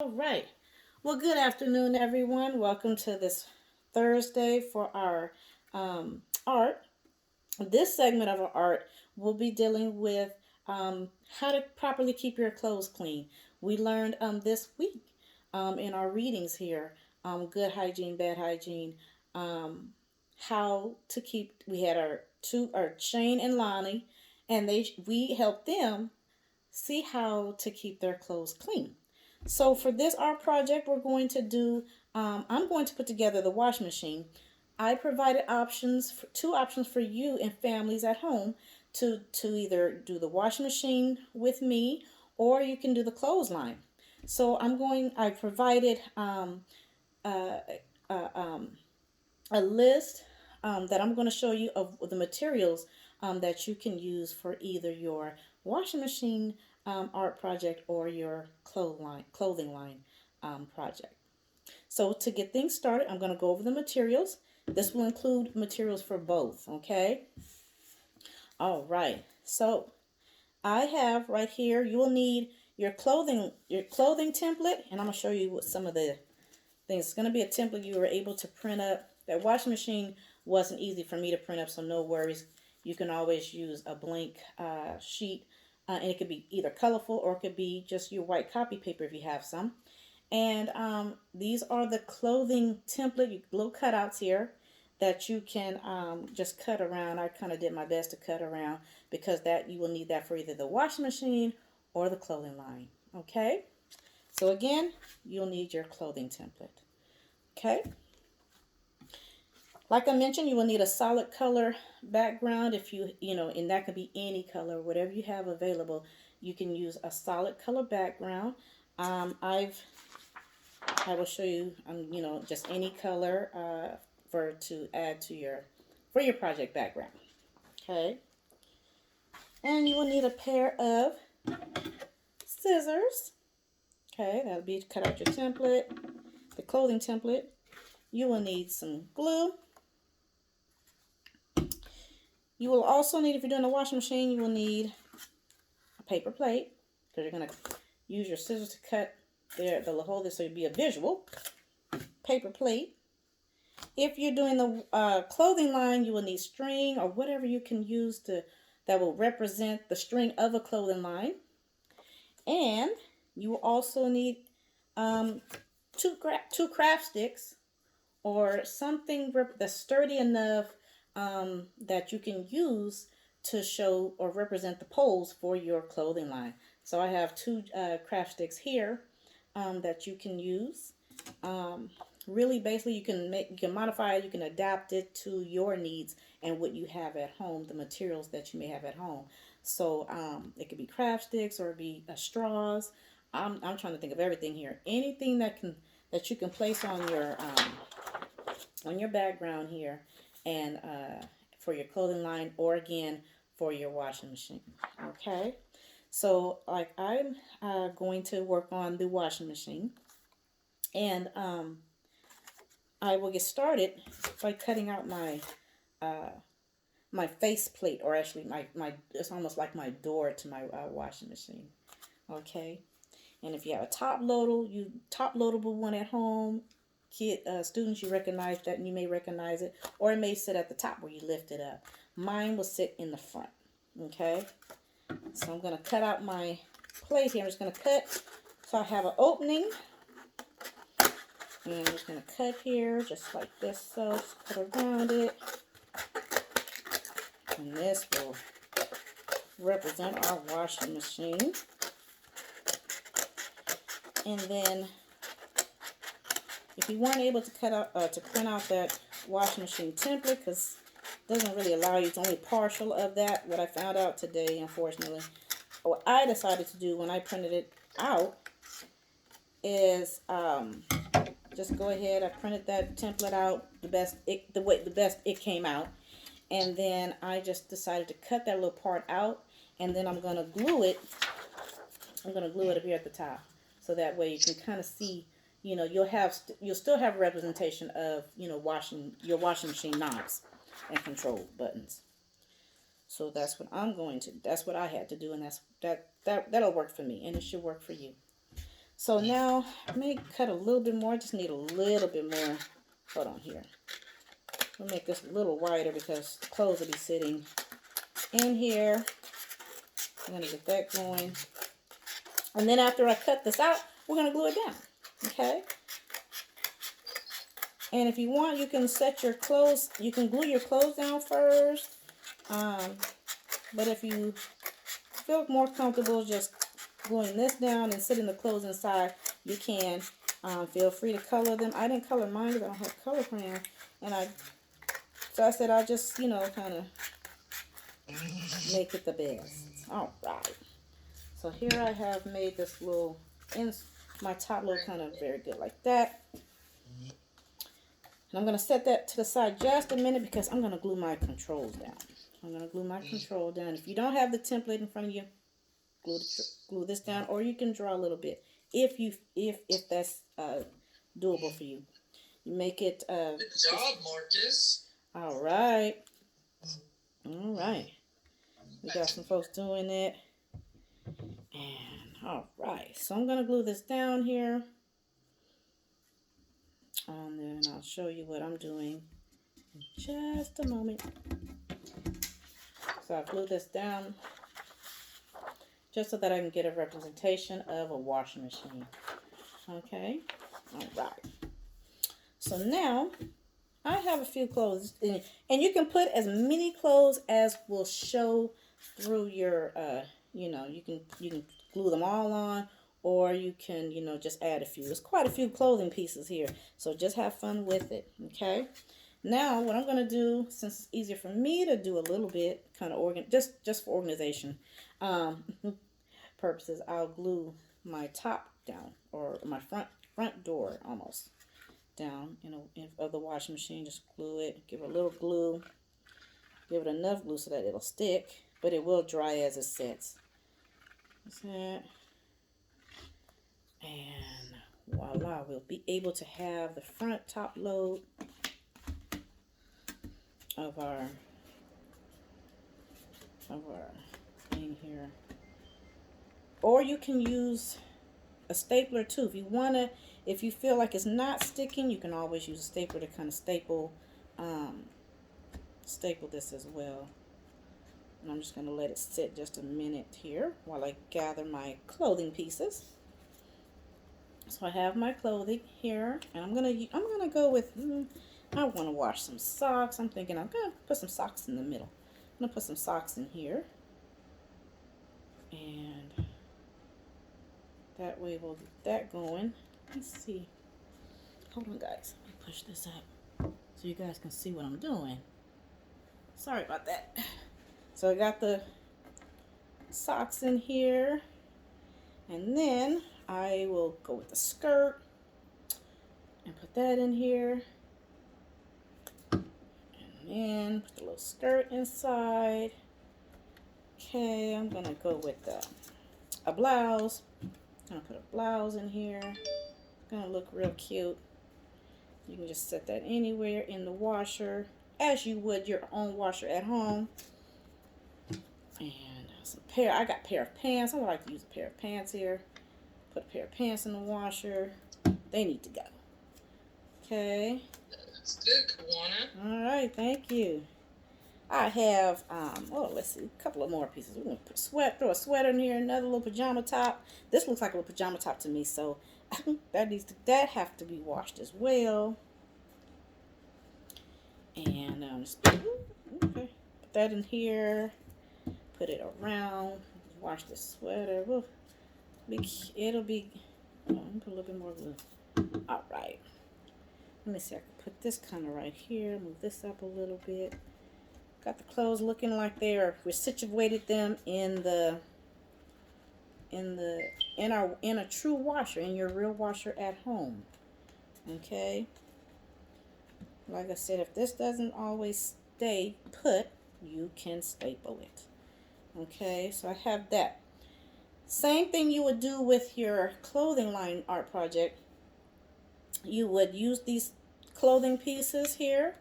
All right. Well, good afternoon, everyone. Welcome to this Thursday for our art. This segment of our art will be dealing with how to properly keep your clothes clean. We learned this week in our readings here good hygiene, bad hygiene, um, how to keep. We had our Shane and Lonnie, and we helped them see how to keep their clothes clean. So for this art project, we're going to do, I'm going to put together the washing machine. I provided two options for you and families at home to either do the washing machine with me or you can do the clothesline. So I provided uh, uh, um, a list that I'm going to show you of the materials that you can use for either your washing machine art project or your clothing line project. So to get things started, I'm going to go over the materials. This will include materials for both, okay? All right. So I have right here, you will need your clothing template, and I'm going to show you what some of the things. It's going to be a template you were able to print up. That washing machine wasn't easy for me to print up, so no worries. You can always use a blank sheet, and it could be either colorful or it could be just your white copy paper if you have some. And these are the clothing template, little cutouts here that you can just cut around. I kind of did my best to cut around because that you will need that for either the washing machine or the clothing line. Okay, so again, you'll need your clothing template. Okay, like I mentioned, you will need a solid color background if and that could be any color, whatever you have available. You can use a solid color background. I will show you, just any color for to add to your project background. Okay, and you will need a pair of scissors. Okay, that'll be to cut out your template, the clothing template. You will need some glue. You will also need, if you're doing a washing machine, you will need a paper plate because you're going to use your scissors to cut the hold this so it'll be a visual paper plate. If you're doing the clothing line, you will need string or whatever you can use that will represent the string of a clothing line. And you will also need um, two craft sticks or something that's sturdy enough that you can use to show or represent the poles for your clothing line. So I have two craft sticks here that you can use. Really, basically, you can modify it, you can adapt it to your needs and what you have at home, the materials that you may have at home. So it could be craft sticks or it be straws. I'm trying to think of everything here. Anything that you can place on your background here, and for your clothing line, or again for your washing machine. Okay, so like I'm going to work on the washing machine, and I will get started by cutting out my face plate, or actually my it's almost like my door to my washing machine. Okay, and if you have a top loadable one at home, students, you recognize that, and you may recognize it, or it may sit at the top where you lift it up. Mine will sit in the front. Okay, so I'm going to cut out my plate here. I'm just going to cut so I have an opening, and I'm just going to cut here just like this, so just cut around it, and this will represent our washing machine. And then if you weren't able to cut out to print out that washing machine template, because it doesn't really allow you, it's only partial of that, what I found out today, unfortunately. What I decided to do when I printed it out is just go ahead. I printed that template out the best it came out, and then I just decided to cut that little part out, and then I'm gonna glue it. I'm gonna glue it up here at the top, so that way you can kind of see. You'll still have a representation of washing your washing machine knobs and control buttons. So that's what I had to do, and that'll work for me, and it should work for you. So now I may cut a little bit more. I just need a little bit more. Hold on here. We'll make this a little wider because clothes will be sitting in here. I'm going to get that going. And then after I cut this out, we're going to glue it down. Okay? And if you want, you can set your clothes, you can glue your clothes down first. But if you feel more comfortable just gluing this down and sitting the clothes inside, you can. Feel free to color them. I didn't color mine because I don't have color crayon. So I said I'll just, you know, kind of make it the best. All right. So here I have made this little, my top look kind of very good like that. And I'm going to set that to the side just a minute because I'm going to glue my controls down. I'm going to glue my control down. If you don't have the template in front of you, glue this down, or you can draw a little bit if that's doable for you. You make it. Good job, Marcus. All right. All right. We got some folks doing it. And all right. So I'm going to glue this down here. And then I'll show you what I'm doing in just a moment. So I glued this down just so that I can get a representation of a washing machine. Okay, all right. So now I have a few clothes, and you can put as many clothes as will show through your, you know, you can glue them all on, or you can, you know, just add a few. There's quite a few clothing pieces here, so just have fun with it. Okay. Now, what I'm going to do, since it's easier for me to do a little bit, kind of just for organization purposes, I'll glue my top down, or my front door almost down, you know, of the washing machine. Just glue it, give it a little glue, give it enough glue so that it'll stick, but it will dry as it sets. That's it. And voila, we'll be able to have the front top load of our thing here. Or you can use a stapler too. If you feel like it's not sticking, you can always use a stapler to kind of staple this as well. And I'm just going to let it sit just a minute here while I gather my clothing pieces. So I have my clothing here, and I'm gonna go with. I want to wash some socks. I'm thinking I'm gonna put some socks in the middle. I'm gonna put some socks in here, and that way we'll get that going. Let's see. Hold on, guys. Let me push this up so you guys can see what I'm doing. Sorry about that. So I got the socks in here, and then I will go with the skirt and put that in here. And then put the little skirt inside. Okay, I'm gonna go with a blouse. I'm gonna put a blouse in here. It's gonna look real cute. You can just set that anywhere in the washer as you would your own washer at home. And I got a pair of pants. I would like to use a pair of pants here. Put a pair of pants in the washer. They need to go. Okay. That's good, Kawana. All right, thank you. I have, let's see, a couple of more pieces. We're going to throw a sweater in here, another little pajama top. This looks like a little pajama top to me, so that have to be washed as well. And okay, put that in here. Put it around. Wash the sweater. It'll be. Oh, I'm gonna put a little bit more glue. All right. Let me see. I can put this kind of right here. Move this up a little bit. Got the clothes looking like we situated them in a true washer, in your real washer at home. Okay. Like I said, if this doesn't always stay put, you can staple it. Okay, so I have that. Same thing you would do with your clothing line art project. You would use these clothing pieces here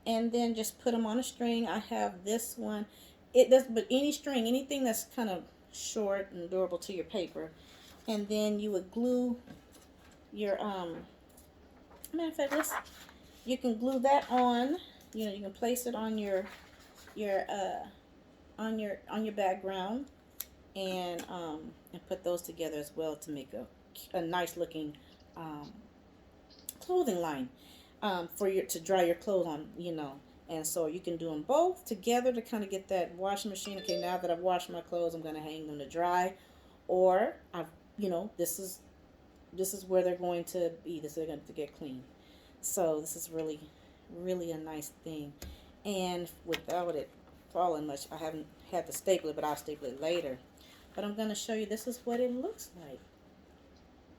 and then just put them on a string. I have this one. But any string, anything that's kind of short and durable to your paper, and then you would glue your matter of fact, you can glue that on. You know, you can place it on your on your background, and put those together as well to make a nice looking um, clothing line for your to dry your clothes on. You know, and so you can do them both together to kind of get that washing machine. Okay, now that I've washed my clothes, I'm gonna hang them to dry, or I've this is where they're going to be. This is going to get clean. So this is really, really a nice thing. And without it falling much, I haven't had to staple it, but I'll staple it later. But I'm going to show you, this is what it looks like.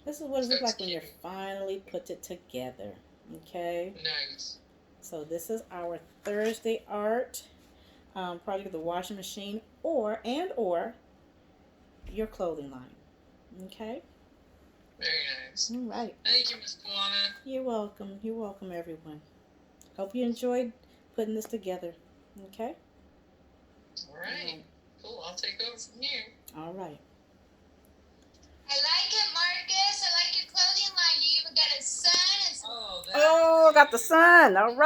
This is what it looks like when you finally put it together. Okay? Nice. So this is our Thursday art project of the washing machine or your clothing line. Okay? Very nice. All right. Thank you, Miss Kawana. You're welcome. You're welcome, everyone. Hope you enjoyed putting this together. Okay? All right. Cool. I'll take over from here. All right. I like it, Marcus. I like your clothing line. You even got a sun and some. Oh, Oh, got the sun. All right.